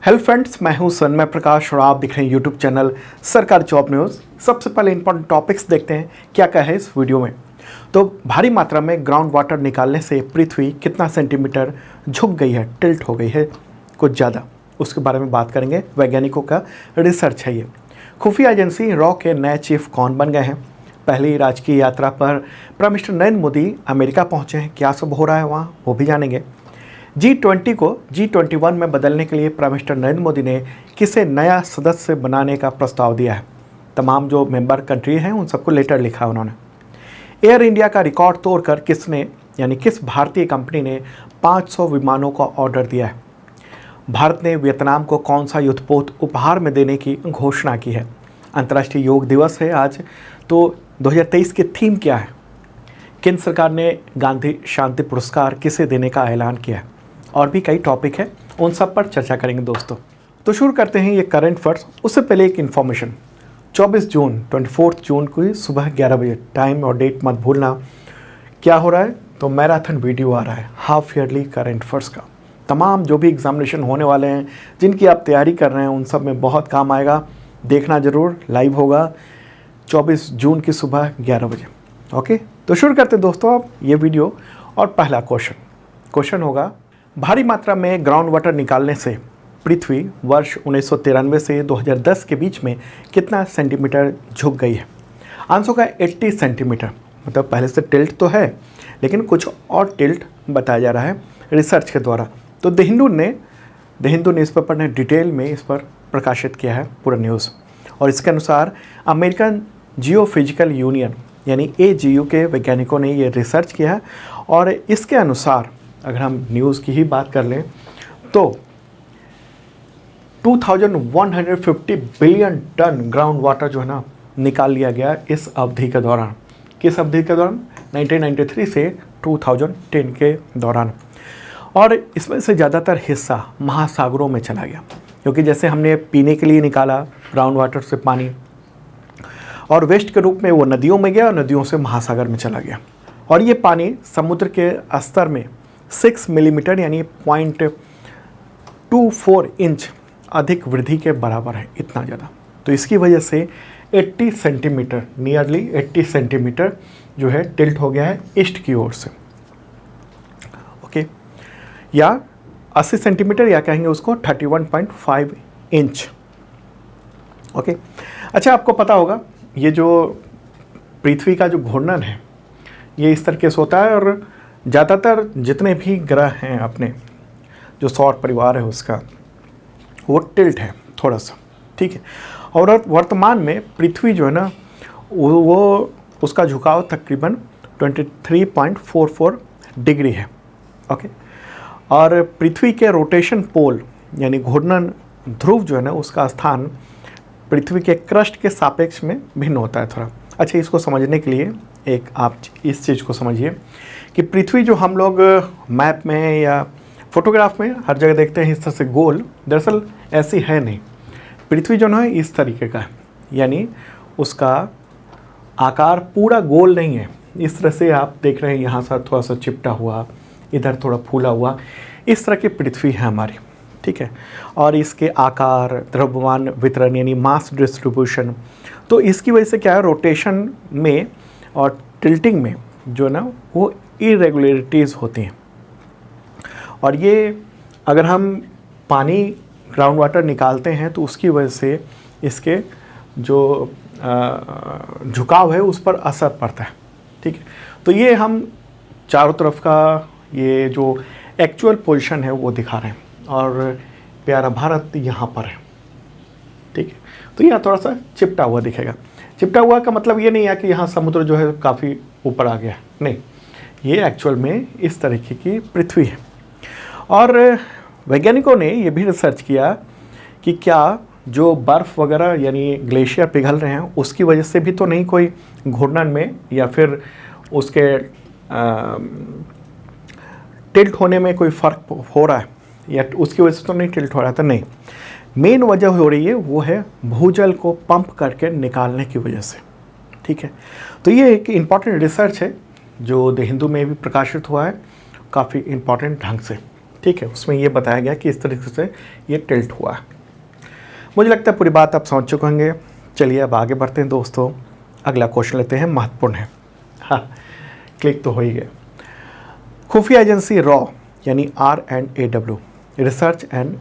Hello friends, मैं हूं सन्मय प्रकाश और आप देख रहे हैं यूट्यूब चैनल सरकारी जॉब न्यूज़। सबसे पहले इंपॉर्टेंट टॉपिक्स देखते हैं क्या क्या है इस वीडियो में। तो भारी मात्रा में ग्राउंड वाटर निकालने से पृथ्वी कितना सेंटीमीटर झुक गई है, टिल्ट हो गई है कुछ ज़्यादा, उसके बारे में बात करेंगे। वैज्ञानिकों का रिसर्च है ये। खुफिया एजेंसी रॉ के नए चीफ कौन बन गए हैं, पहली राजकीय यात्रा पर prime minister Narendra Modi America पहुँचे हैं, क्या सब हो रहा है वहाँ वो भी जानेंगे। G20 को G21 में बदलने के लिए प्राइम मिनिस्टर नरेंद्र मोदी ने किसे नया सदस्य बनाने का प्रस्ताव दिया है। तमाम जो मेंबर कंट्री हैं उन सबको लेटर लिखा है उन्होंने। एयर इंडिया का रिकॉर्ड तोड़कर किस भारतीय कंपनी ने 500 विमानों का ऑर्डर दिया है। भारत ने वियतनाम को कौन सा युद्धपोत उपहार में देने की घोषणा की है। अंतर्राष्ट्रीय योग दिवस है आज, तो 2023 की थीम क्या है। केंद्र सरकार ने गांधी शांति पुरस्कार किसे देने का ऐलान किया है। और भी कई टॉपिक है, उन सब पर चर्चा करेंगे दोस्तों। तो शुरू करते हैं ये करंट अफेयर्स। उससे पहले एक इन्फॉर्मेशन, 24 जून को सुबह 11 बजे, टाइम और डेट मत भूलना। क्या हो रहा है, तो मैराथन वीडियो आ रहा है हाफ ईयरली करंट अफेयर्स का। तमाम जो भी एग्जामिनेशन होने वाले हैं, जिनकी आप तैयारी कर रहे हैं, उन सब में बहुत काम आएगा। देखना ज़रूर, लाइव होगा 24 जून की सुबह 11 बजे। ओके, तो शुरू करते हैं दोस्तों आप ये वीडियो। और पहला क्वेश्चन होगा, भारी मात्रा में ग्राउंड वाटर निकालने से पृथ्वी वर्ष 1993 से 2010 के बीच में कितना सेंटीमीटर झुक गई है। आंसर का 80 सेंटीमीटर। मतलब पहले से टिल्ट तो है, लेकिन कुछ और टिल्ट बताया जा रहा है रिसर्च के द्वारा। तो द हिंदू न्यूज़पेपर ने डिटेल में इस पर प्रकाशित किया है पूरा न्यूज़। और इसके अनुसार अमेरिकन जियोफिजिकल यूनियन यानी AGU के वैज्ञानिकों ने ये रिसर्च किया है। और इसके अनुसार अगर हम न्यूज़ की ही बात कर लें तो 2150 बिलियन टन ग्राउंड वाटर जो है ना निकाल लिया गया इस अवधि के दौरान। किस अवधि के दौरान? 1993 से 2010 के दौरान। और इसमें से ज़्यादातर हिस्सा महासागरों में चला गया, क्योंकि जैसे हमने पीने के लिए निकाला ग्राउंड वाटर से पानी, और वेस्ट के रूप में वो नदियों में गया और नदियों से महासागर में चला गया। और ये पानी समुद्र के स्तर में 6 मिलीमीटर यानी 0.24 इंच अधिक वृद्धि के बराबर है, इतना ज़्यादा। तो इसकी वजह से 80 सेंटीमीटर, नियरली 80 सेंटीमीटर जो है टिल्ट हो गया है ईस्ट की ओर से। ओके, या 80 सेंटीमीटर, या कहेंगे उसको 31.5 इंच। ओके, अच्छा, आपको पता होगा ये जो पृथ्वी का जो घूर्णन है ये इस तरीके से होता है। और ज़्यादातर जितने भी ग्रह हैं अपने जो सौर परिवार है उसका, वो टिल्ट है थोड़ा सा, ठीक है। और वर्तमान में पृथ्वी जो है ना वो उसका झुकाव तकरीबन 23.44 डिग्री है। ओके, और पृथ्वी के रोटेशन पोल यानी घूर्णन ध्रुव जो है ना उसका स्थान पृथ्वी के क्रस्ट के सापेक्ष में भिन्न होता है थोड़ा। अच्छा, इसको समझने के लिए एक आप इस चीज़ को समझिए कि पृथ्वी जो हम लोग मैप में या फोटोग्राफ में हर जगह देखते हैं इस तरह से गोल, दरअसल ऐसी है नहीं। पृथ्वी जो है इस तरीके का है, यानी उसका आकार पूरा गोल नहीं है। इस तरह से आप देख रहे हैं, यहाँ से थोड़ा सा चिपटा हुआ, इधर थोड़ा फूला हुआ, इस तरह की पृथ्वी है हमारी, ठीक है। और इसके आकार, द्रव्यमान वितरण यानी मास डिस्ट्रीब्यूशन, तो इसकी वजह से क्या है, रोटेशन में और टिल्टिंग में जो है ना वो इरेगुलरिटीज़ होती हैं। और ये अगर हम पानी ग्राउंड वाटर निकालते हैं तो उसकी वजह से इसके जो झुकाव है उस पर असर पड़ता है, ठीक है। तो ये हम चारों तरफ का ये जो एक्चुअल पोजीशन है वो दिखा रहे हैं। और प्यारा भारत यहाँ पर है, ठीक है। तो यहाँ थोड़ा सा चिपटा हुआ दिखेगा। चिपटा हुआ का मतलब ये नहीं है कि यहाँ समुद्र जो है काफ़ी ऊपर आ गया, नहीं, ये एक्चुअल में इस तरीके की पृथ्वी है। और वैज्ञानिकों ने ये भी रिसर्च किया कि क्या जो बर्फ़ वगैरह यानी ग्लेशियर पिघल रहे हैं उसकी वजह से भी तो नहीं कोई घूर्णन में या फिर उसके टिल्ट होने में कोई फ़र्क हो रहा है, या उसकी वजह से तो नहीं टिल्ट हो रहा था। नहीं, मेन वजह हो रही है वो है भूजल को पंप करके निकालने की वजह से, ठीक है। तो ये एक इम्पॉर्टेंट रिसर्च है जो द हिंदू में भी प्रकाशित हुआ है, काफ़ी इम्पॉर्टेंट ढंग से, ठीक है, उसमें ये बताया गया कि इस तरीके से ये टिल्ट हुआ है। मुझे लगता है पूरी बात आप समझ चुके होंगे। चलिए अब आगे बढ़ते हैं दोस्तों, अगला क्वेश्चन लेते हैं, महत्वपूर्ण है। हाँ, क्लिक तो हो ही गया। खुफिया एजेंसी रॉ यानी R&AW research and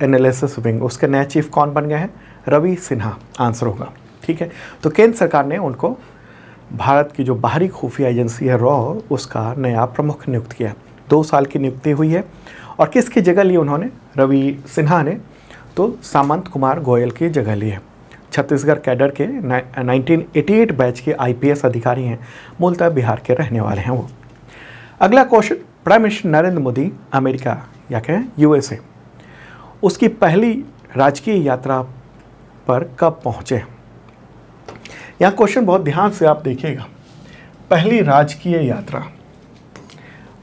analysis wing, उसके नए चीफ कौन बन गए हैं? रवि सिन्हा आंसर होगा। ठीक है, तो केंद्र सरकार ने उनको भारत की जो बाहरी खुफिया एजेंसी है रॉ, उसका नया प्रमुख नियुक्त किया। 2 साल की नियुक्ति हुई है। और किसकी जगह ली उन्होंने? रवि सिन्हा ने तो सामंत कुमार गोयल की जगह ली है। छत्तीसगढ़ कैडर के 1988 बैच के IPS अधिकारी हैं, मूलतः बिहार के रहने वाले हैं वो। अगला question, prime minister Narendra Modi America या कहें USA, उसकी पहली राजकीय यात्रा पर कब पहुँचे? यहाँ क्वेश्चन बहुत ध्यान से आप देखिएगा। पहली राजकीय यात्रा,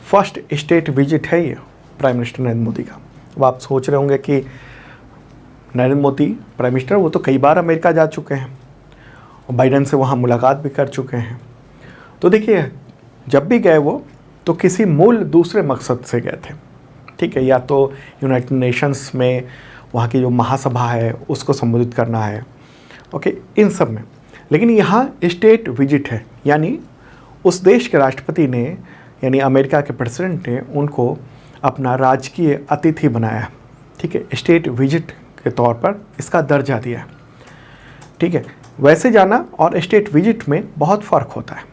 फर्स्ट स्टेट विजिट है ये प्राइम मिनिस्टर नरेंद्र मोदी का। अब आप सोच रहे होंगे कि नरेंद्र मोदी प्राइम मिनिस्टर वो तो कई बार अमेरिका जा चुके हैं और बाइडेन से वहाँ मुलाकात भी कर चुके हैं। तो देखिए, जब भी गए वो तो किसी मूल दूसरे मकसद से गए थे। ठीक है, या तो यूनाइटेड नेशंस में वहाँ की जो महासभा है उसको संबोधित करना है, ओके, इन सब में। लेकिन यहाँ स्टेट विजिट है, यानी उस देश के राष्ट्रपति ने यानी अमेरिका के प्रेसिडेंट ने उनको अपना राजकीय अतिथि बनाया। ठीक है, स्टेट विजिट के तौर पर इसका दर्जा दिया। ठीक है, वैसे जाना और स्टेट विजिट में बहुत फ़र्क होता है।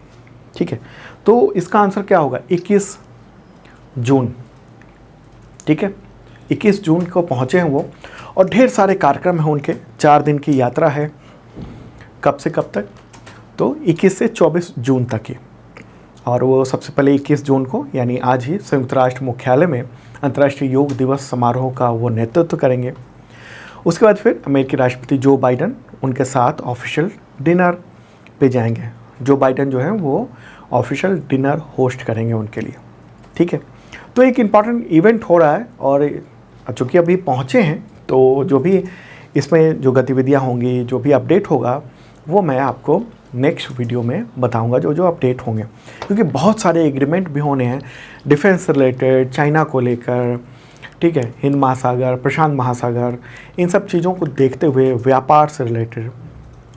ठीक है, तो इसका आंसर क्या होगा? 21 जून। ठीक है, 21 जून को पहुँचे हैं वो, और ढेर सारे कार्यक्रम हैं उनके। 4 दिन की यात्रा है। कब से कब तक? तो 21 से 24 जून तक की। और वो सबसे पहले 21 जून को यानी आज ही संयुक्त राष्ट्र मुख्यालय में अंतर्राष्ट्रीय योग दिवस समारोह का वो नेतृत्व करेंगे। उसके बाद फिर अमेरिकी राष्ट्रपति जो बाइडेन उनके साथ ऑफिशियल डिनर पे जाएंगे। जो बाइडेन जो है वो ऑफिशियल डिनर होस्ट करेंगे उनके लिए। ठीक है, तो एक इम्पॉर्टेंट इवेंट हो रहा है। और चूँकि अभी पहुँचे हैं तो जो भी इसमें जो गतिविधियाँ होंगी, जो भी अपडेट होगा, वो मैं आपको नेक्स्ट वीडियो में बताऊंगा, जो अपडेट होंगे। क्योंकि बहुत सारे एग्रीमेंट भी होने हैं डिफेंस से रिलेटेड, चाइना को लेकर, ठीक है, हिंद महासागर, प्रशांत महासागर, इन सब चीज़ों को देखते हुए व्यापार से रिलेटेड,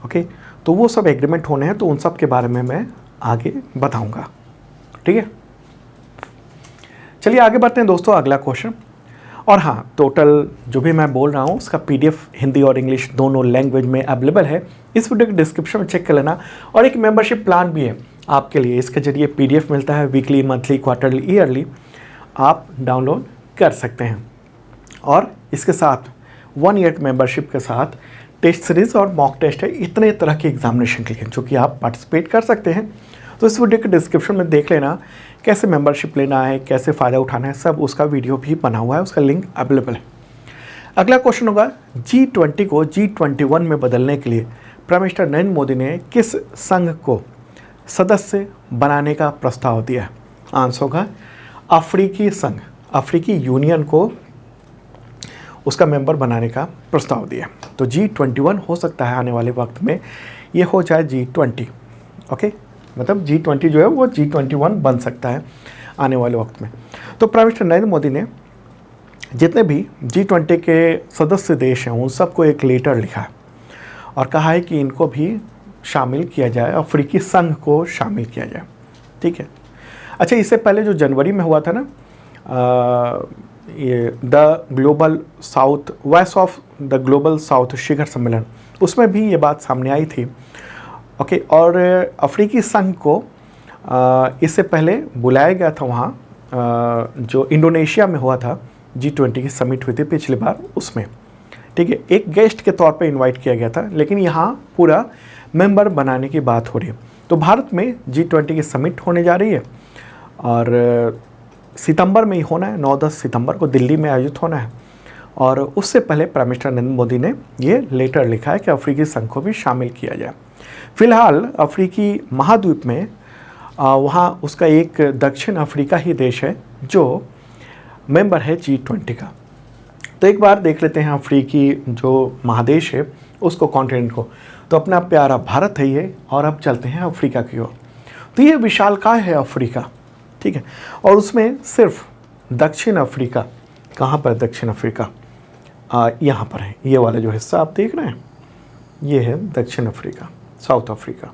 ओके, तो वो सब एग्रीमेंट होने हैं। तो उन सब के बारे में मैं आगे बताऊंगा। ठीक है, चलिए आगे बढ़ते हैं दोस्तों, अगला क्वेश्चन। और हाँ, टोटल जो भी मैं बोल रहा हूँ उसका PDF हिंदी और इंग्लिश दोनों लैंग्वेज में अवेलेबल है। इस वीडियो के डिस्क्रिप्शन में चेक कर लेना। और एक मेंबरशिप प्लान भी है आपके लिए, इसके जरिए PDF मिलता है, वीकली, मंथली, क्वार्टरली, ईयरली आप डाउनलोड कर सकते हैं। और इसके साथ 1 ईयर मेंबरशिप के साथ टेस्ट सीरीज़ और मॉक टेस्ट है, इतने तरह के एग्जामिनेशन के लिए जो कि आप पार्टिसिपेट कर सकते हैं। तो इस वीडियो के डिस्क्रिप्शन में देख लेना कैसे मेंबरशिप लेना है, कैसे फ़ायदा उठाना है, सब उसका वीडियो भी बना हुआ है, उसका लिंक अवेलेबल है। अगला क्वेश्चन होगा, G20 को G21 में बदलने के लिए प्राइम मिनिस्टर नरेंद्र मोदी ने किस संघ को सदस्य बनाने का प्रस्ताव दिया? आंसर होगा अफ्रीकी संघ, अफ्रीकी यूनियन को उसका मेंबर बनाने का प्रस्ताव दिया। तो G21 हो सकता है आने वाले वक्त में ये हो जाए G20, ओके, मतलब G20 जो है वो G21 बन सकता है आने वाले वक्त में। तो प्राइम मिनिस्टर नरेंद्र मोदी ने जितने भी G20 के सदस्य देश हैं उन सबको एक लेटर लिखा है और कहा है कि इनको भी शामिल किया जाए, अफ्रीकी संघ को शामिल किया जाए। ठीक है, अच्छा, इससे पहले जो जनवरी में हुआ था ना, ये the Global South, voice of the Global South शिखर सम्मेलन, उसमें भी ये बात सामने आई थी। ओके, और अफ्रीकी संघ को इससे पहले बुलाया गया था वहाँ, जो इंडोनेशिया में हुआ था, G20 की समिट हुई थी पिछली बार उसमें। ठीक है, एक गेस्ट के तौर पे इनवाइट किया गया था, लेकिन यहाँ पूरा मेंबर बनाने की बात हो रही है। तो भारत में G20 की समिट होने जा रही है और सितंबर में ही होना है, 9-10 सितंबर को दिल्ली में आयोजित होना है। और उससे पहले प्राइम मिनिस्टर नरेंद्र मोदी ने ये लेटर लिखा है कि अफ्रीकी संघ को भी शामिल किया जाए। फिलहाल अफ्रीकी महाद्वीप में वहाँ उसका एक दक्षिण अफ्रीका ही देश है जो मेंबर है G20 का। तो एक बार देख लेते हैं अफ्रीकी जो महादेश है उसको, कॉन्टिनेंट को। तो अपना प्यारा भारत है ये, और अब चलते हैं अफ्रीका की ओर। तो ये विशालकाय है अफ्रीका, ठीक है, और उसमें सिर्फ दक्षिण अफ्रीका कहाँ पर दक्षिण अफ्रीका, यहाँ पर है, ये वाला जो हिस्सा आप देख रहे हैं ये है दक्षिण अफ्रीका, साउथ अफ्रीका।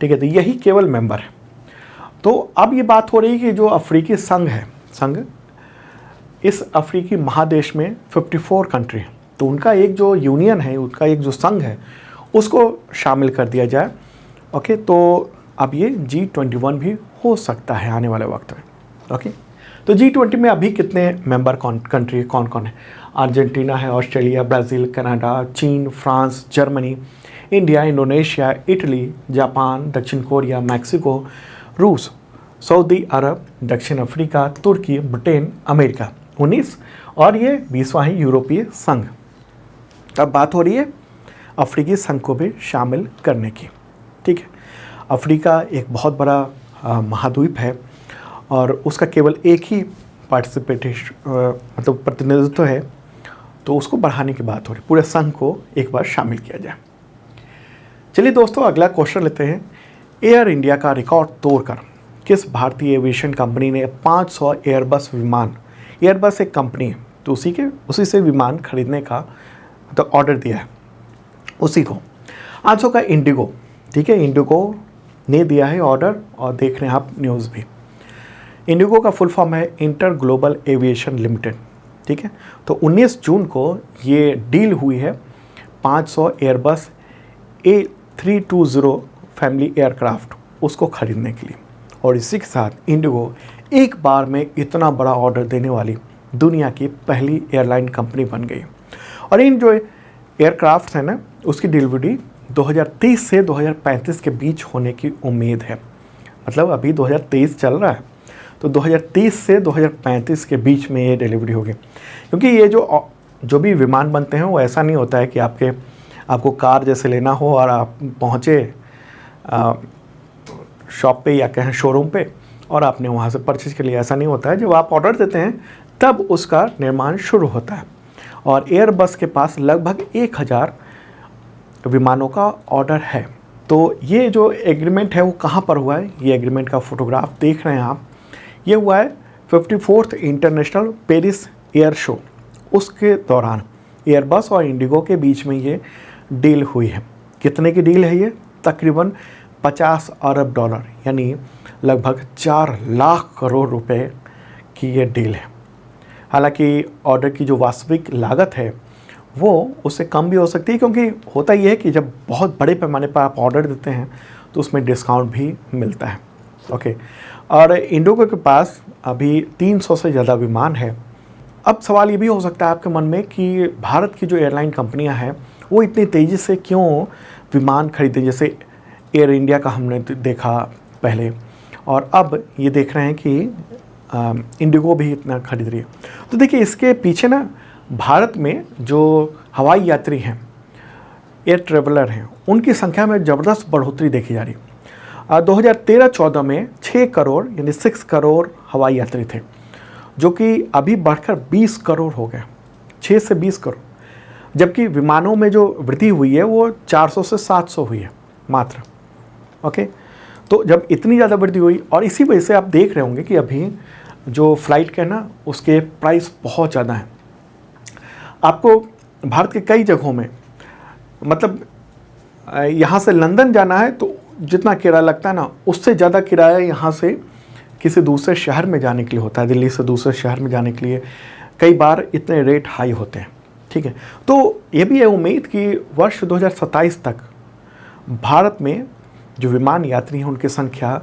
ठीक है, तो यही केवल मेंबर है। तो अब ये बात हो रही है कि जो अफ्रीकी संघ है, संघ इस अफ्रीकी महादेश में 54 कंट्री है, तो उनका एक जो यूनियन है, उनका एक जो संघ है उसको शामिल कर दिया जाए। ओके, तो अब ये G21 भी हो सकता है आने वाले वक्त में। ओके, तो G20 में अभी कितने मेंबर कंट्री कौन कौन है? अर्जेंटीना है, ऑस्ट्रेलिया, ब्राज़ील, कनाडा, चीन, France, Germany, India, Indonesia, Italy, Japan, दक्षिण कोरिया, मैक्सिको, रूस, सऊदी अरब, दक्षिण अफ्रीका, तुर्की, ब्रिटेन, अमेरिका 19, और ये 20वां है यूरोपीय संघ। तब बात हो रही है अफ्रीकी संघ को भी शामिल करने की। ठीक है, अफ्रीका एक बहुत बड़ा महाद्वीप है और उसका केवल एक ही मतलब प्रतिनिधित्व है, तो उसको बढ़ाने की बात हो रही है, पूरे संघ को एक बार शामिल किया जाए। चलिए दोस्तों, अगला क्वेश्चन लेते हैं। एयर इंडिया का रिकॉर्ड तोड़कर किस भारतीय एविएशन कंपनी ने 500 एयरबस विमान, एयरबस एक कंपनी है तो उसी से विमान खरीदने का तो ऑर्डर दिया है उसी को। आंसर का इंडिगो। ठीक है, इंडिगो ने दिया है ऑर्डर, और देख रहे हैं आप न्यूज़ भी। इंडिगो का फुल फॉर्म है इंटर ग्लोबल एविएशन लिमिटेड। ठीक है, तो 19 जून को ये डील हुई है 500 एयरबस A320 फैमिली एयरक्राफ्ट उसको खरीदने के लिए, और इसी के साथ इंडिगो एक बार में इतना बड़ा ऑर्डर देने वाली दुनिया की पहली एयरलाइन कंपनी बन गई। और इन जो एयरक्राफ्ट है ना, उसकी डिलीवरी 2030 से 2035 के बीच होने की उम्मीद है। मतलब अभी 2023 चल रहा है, तो 2030 से 2035 के बीच में ये डिलीवरी होगी। क्योंकि ये जो भी विमान बनते हैं वो ऐसा नहीं होता है कि आपको कार जैसे लेना हो और आप पहुँचे शॉप पे या कहें शोरूम पे और आपने वहाँ से परचेज कर लिया। ऐसा नहीं होता है, जब आप ऑर्डर देते हैं तब उसका निर्माण शुरू होता है। और एयरबस के पास लगभग 1000 विमानों का ऑर्डर है। तो ये जो एग्रीमेंट है वो कहाँ पर हुआ है, ये एग्रीमेंट का फोटोग्राफ देख रहे हैं आप, ये हुआ है 54th international Paris air show, उसके दौरान एयरबस और इंडिगो के बीच में ये डील हुई है। कितने की डील है ये? तकरीबन 50 अरब डॉलर, यानी लगभग 4 लाख करोड़ रुपए की ये डील है। हालांकि ऑर्डर की जो वास्तविक लागत है वो उससे कम भी हो सकती है, क्योंकि होता ये है कि जब बहुत बड़े पैमाने पर आप ऑर्डर देते हैं तो उसमें डिस्काउंट भी मिलता है। ओके, और इंडिगो के पास अभी 300 से ज़्यादा विमान है। अब सवाल ये भी हो सकता है आपके मन में कि भारत की जो एयरलाइन कंपनियां हैं वो इतनी तेज़ी से क्यों विमान खरीदें, जैसे एयर इंडिया का हमने देखा पहले, और अब ये देख रहे हैं कि इंडिगो भी इतना खरीद रही है। तो देखिए, इसके पीछे ना भारत में जो हवाई यात्री हैं, एयर ट्रेवलर हैं, उनकी संख्या में ज़बरदस्त बढ़ोतरी देखी जा रही है। 2013-14 में 6 करोड़ यानी 6 करोड़ हवाई यात्री थे, जो कि अभी बढ़कर 20 करोड़ हो गए, 6 से 20 करोड़। जबकि विमानों में जो वृद्धि हुई है वो 400 से 700 हुई है मात्र। ओके, तो जब इतनी ज़्यादा वृद्धि हुई, और इसी वजह से आप देख रहे होंगे कि अभी जो फ़्लाइट के ना उसके प्राइस बहुत ज़्यादा हैं। आपको भारत के कई जगहों में, मतलब यहाँ से लंदन जाना है तो जितना किराया लगता है ना, उससे ज़्यादा किराया यहाँ से किसी दूसरे शहर में जाने के लिए होता है। दिल्ली से दूसरे शहर में जाने के लिए कई बार इतने रेट हाई होते हैं। ठीक है, तो ये भी है उम्मीद कि वर्ष 2027 तक भारत में जो विमान यात्री हैं उनकी संख्या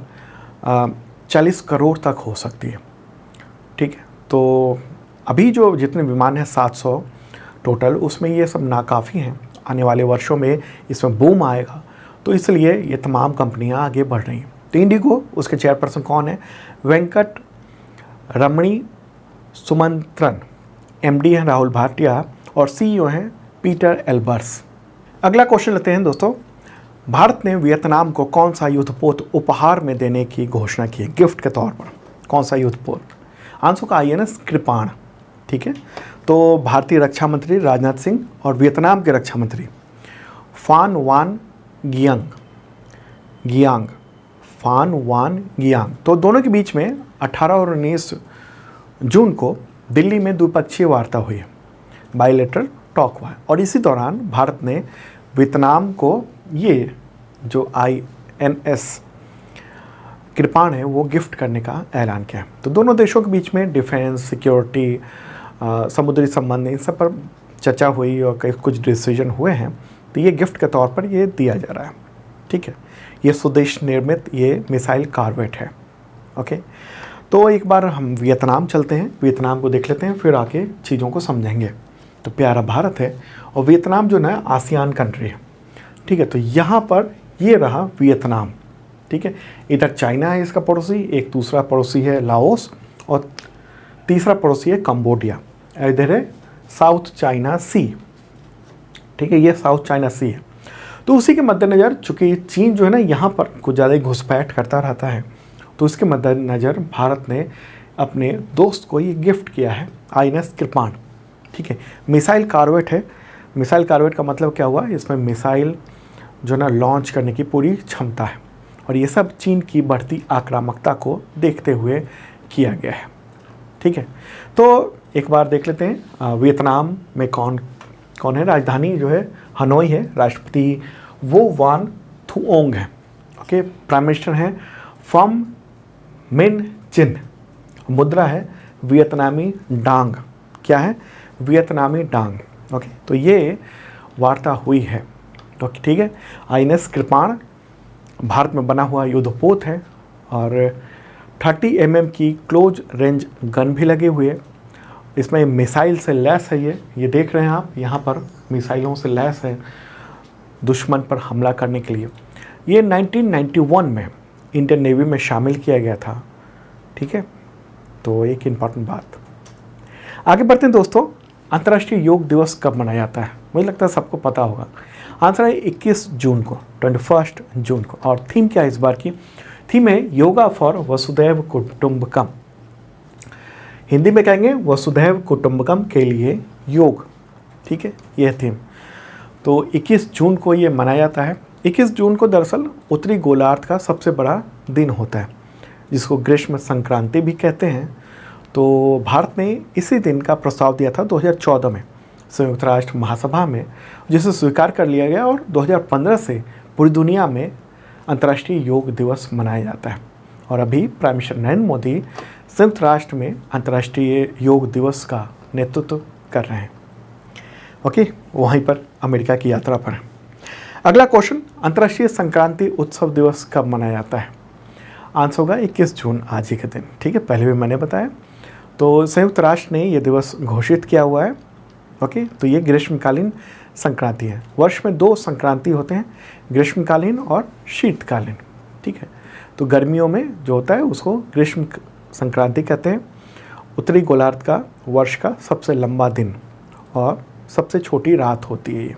40 करोड़ तक हो सकती है। ठीक है, तो अभी जो जितने विमान हैं 700 टोटल, उसमें ये सब नाकाफ़ी हैं। आने वाले वर्षों में इसमें बूम आएगा, तो इसलिए ये तमाम कंपनियां आगे बढ़ रही हैं। तो इंडिगो, उसके चेयरपर्सन कौन है? वेंकट रमणी सुमंत्रन, MD हैं राहुल भाटिया, और CEO हैं पीटर एल्बर्स। अगला क्वेश्चन लेते हैं दोस्तों। भारत ने वियतनाम को कौन सा युद्धपोत उपहार में देने की घोषणा की है, गिफ्ट के तौर पर? कौन सा युद्धपोत? आंसर का INS कृपाण। ठीक है, तो भारतीय रक्षा मंत्री राजनाथ सिंह और वियतनाम के रक्षा मंत्री फान वान गियांग, तो दोनों के बीच में 18 और 19 जून को दिल्ली में द्विपक्षीय वार्ता हुई, बायलैटरल टॉक हुआ, और इसी दौरान भारत ने वियतनाम को ये जो INS कृपाण है वो गिफ्ट करने का ऐलान किया। तो दोनों देशों के बीच में डिफेंस, सिक्योरिटी, समुद्री संबंध, इन सब पर चर्चा हुई और कई कुछ डिसीजन हुए हैं। तो ये गिफ्ट के तौर पर ये दिया जा रहा है, ठीक है। ये स्वदेश निर्मित ये मिसाइल कॉर्वेट है, ओके। तो एक बार हम वियतनाम चलते हैं, वियतनाम को देख लेते हैं, फिर आके चीज़ों को समझेंगे। तो प्यारा भारत है और वियतनाम जो ना आसियान कंट्री है, ठीक है। तो यहाँ पर ये रहा वियतनाम, ठीक है। इधर चाइना है इसका पड़ोसी, एक दूसरा पड़ोसी है लाओस, और तीसरा पड़ोसी है कंबोडिया। इधर है साउथ चाइना सी, ठीक है, ये साउथ चाइना सी है। तो उसी के मद्देनज़र चूँकि चीन जो है ना यहाँ पर कुछ ज़्यादा ही घुसपैठ करता रहता है, तो उसके मद्देनज़र भारत ने अपने दोस्त को ये गिफ्ट किया है INS कृपाण, ठीक है। मिसाइल कॉर्वेट है। मिसाइल कॉर्वेट का मतलब क्या हुआ, इसमें मिसाइल जो ना लॉन्च करने की पूरी क्षमता है, और ये सब चीन की बढ़ती आक्रामकता को देखते हुए किया गया है, ठीक है। तो एक बार देख लेते हैं वियतनाम में कौन कौन है। राजधानी जो है हनोई है, राष्ट्रपति वो वान थुओंग है, ओके। प्राइम मिनिस्टर हैं फम मिन चिन, मुद्रा है वियतनामी डांग, क्या है, वियतनामी डांग, ओके। तो ये वार्ता हुई है, तो ठीक है। INS कृपाण भारत में बना हुआ युद्धपोत है, और 30 mm की क्लोज रेंज गन भी लगे हुए। इसमें मिसाइल से लैस है, ये देख रहे हैं आप, यहाँ पर मिसाइलों से लैस है दुश्मन पर हमला करने के लिए। ये 1991 में इंडियन नेवी में शामिल किया गया था, ठीक है। तो एक इम्पॉर्टेंट बात। आगे बढ़ते हैं दोस्तों, अंतर्राष्ट्रीय योग दिवस कब मनाया जाता है? मुझे लगता है सबको पता होगा। आंसर है 21 जून को, 21 जून को। और थीम क्या है इस बार की? थीम है योगा फॉर वसुधैव कुटुंबकम। हिंदी में कहेंगे वसुधैव कुटुंबकम के लिए योग, ठीक है, यह थीम। तो 21 जून को ये मनाया जाता है। 21 जून को दरअसल उत्तरी गोलार्ध का सबसे बड़ा दिन होता है, जिसको ग्रीष्म संक्रांति भी कहते हैं। तो भारत ने इसी दिन का प्रस्ताव दिया था 2014 में संयुक्त राष्ट्र महासभा में, जिसे स्वीकार कर लिया गया, और 2015 से पूरी दुनिया में अंतर्राष्ट्रीय योग दिवस मनाया जाता है। और अभी प्राइम मिनिस्टर नरेंद्र मोदी संयुक्त राष्ट्र में अंतर्राष्ट्रीय योग दिवस का नेतृत्व कर रहे हैं, ओके, वहीं पर अमेरिका की यात्रा पर। अगला क्वेश्चन, अंतर्राष्ट्रीय संक्रांति उत्सव दिवस कब मनाया जाता है? आंसर होगा 21 जून, आज ही के दिन, ठीक है, पहले भी मैंने बताया। तो संयुक्त राष्ट्र ने यह दिवस घोषित किया हुआ है, ओके। तो ये ग्रीष्मकालीन संक्रांति है। वर्ष में 2 संक्रांति होते हैं, ग्रीष्मकालीन और शीतकालीन, ठीक है। तो गर्मियों में जो होता है उसको ग्रीष्म संक्रांति कहते हैं। उत्तरी गोलार्ध का वर्ष का सबसे लंबा दिन और सबसे छोटी रात होती है ये,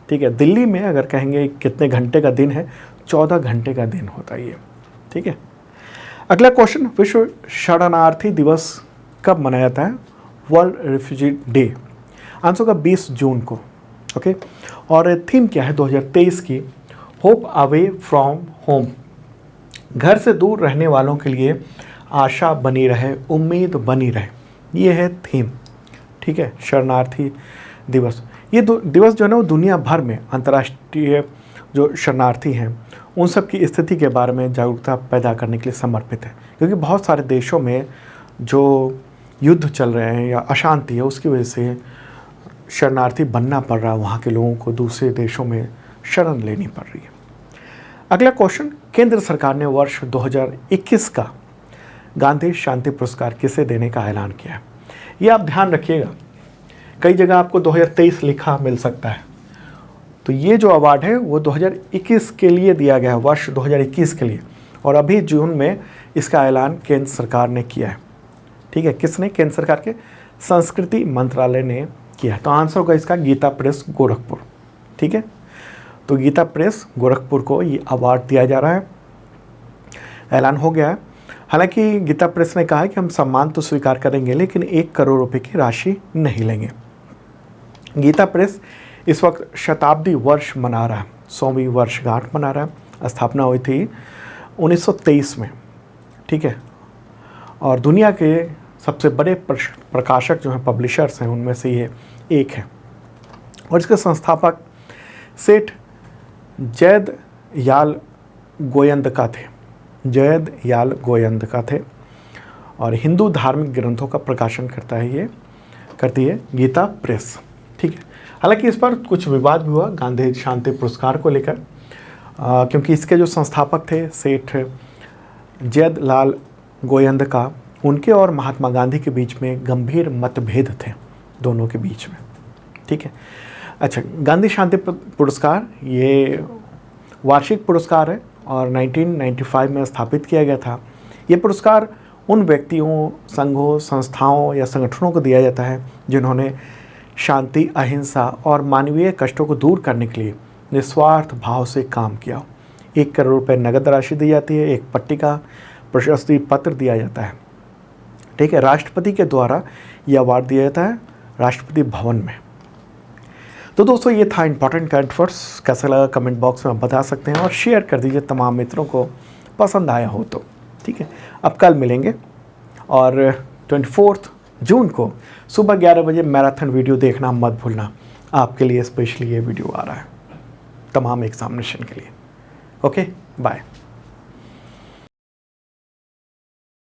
ठीक है। दिल्ली में अगर कहेंगे कितने घंटे का दिन है, 14 घंटे का दिन होता है ये, ठीक है। अगला क्वेश्चन, विश्व शरणार्थी दिवस कब मनाया जाता है? World refugee day. आंसर होगा 20 जून को, ओके। और थीम क्या है 2023 की? Hope away from home. घर से दूर रहने वालों के लिए आशा बनी रहे, उम्मीद बनी रहे, ये है थीम, ठीक है, शरणार्थी दिवस। ये दिवस जो है ना वो दुनिया भर में अंतर्राष्ट्रीय जो शरणार्थी हैं उन सब की स्थिति के बारे में जागरूकता पैदा करने के लिए समर्पित है। क्योंकि बहुत सारे देशों में जो युद्ध चल रहे हैं या अशांति है, उसकी वजह से शरणार्थी बनना पड़ रहा है, वहाँ के लोगों को दूसरे देशों में शरण लेनी पड़ रही है। अगला क्वेश्चन, केंद्र सरकार ने वर्ष 2021 का गांधी शांति पुरस्कार किसे देने का ऐलान किया है? ये आप ध्यान रखिएगा, कई जगह आपको 2023 लिखा मिल सकता है। तो ये जो अवार्ड है वो 2021 के लिए दिया गया है, वर्ष 2021 के लिए, और अभी जून में इसका ऐलान केंद्र सरकार ने किया है, ठीक है। किसने? केंद्र सरकार के संस्कृति मंत्रालय ने किया है। तो आंसर होगा इसका गीता प्रेस गोरखपुर, ठीक है। तो गीता प्रेस गोरखपुर को ये अवार्ड दिया जा रहा है, ऐलान हो गया है। हालांकि गीता प्रेस ने कहा है कि हम सम्मान तो स्वीकार करेंगे लेकिन 1 करोड़ रुपए की राशि नहीं लेंगे। गीता प्रेस इस वक्त शताब्दी वर्ष मना रहा है, 100वीं वर्षगांठ मना रहा है। स्थापना हुई थी 1923 में, ठीक है। और दुनिया के सबसे बड़े प्रकाशक जो हैं, पब्लिशर्स हैं, उनमें से ये एक है। और इसके संस्थापक सेठ जैद याल गोयंदका थे, जैद याल गोयंदका थे। और हिंदू धार्मिक ग्रंथों का प्रकाशन करती है गीता प्रेस, ठीक है। हालांकि इस पर कुछ विवाद भी हुआ गांधी शांति पुरस्कार को लेकर, क्योंकि इसके जो संस्थापक थे सेठ जैद लाल गोयंदका, उनके और महात्मा गांधी के बीच में गंभीर मतभेद थे दोनों के बीच में, ठीक है। अच्छा, गांधी शांति पुरस्कार ये वार्षिक पुरस्कार है और 1995 में स्थापित किया गया था। ये पुरस्कार उन व्यक्तियों, संघों, संस्थाओं या संगठनों को दिया जाता है जिन्होंने शांति, अहिंसा और मानवीय कष्टों को दूर करने के लिए निस्वार्थ भाव से काम किया। 1 करोड़ रुपए नगद राशि दी जाती है, एक पट्टिका, प्रशस्ति पत्र दिया जाता है, ठीक है। राष्ट्रपति के द्वारा यह अवार्ड दिया जाता है राष्ट्रपति भवन में। तो दोस्तों, ये था इंपॉर्टेंट करंट अफेयर्स। कैसा लगा कमेंट बॉक्स में आप बता सकते हैं और शेयर कर दीजिए तमाम मित्रों को पसंद आया हो तो, ठीक है। अब कल मिलेंगे और 24 जून को सुबह 11 बजे मैराथन वीडियो देखना मत भूलना। आपके लिए स्पेशली ये वीडियो आ रहा है तमाम एग्जामिनेशन के लिए। Okay, bye.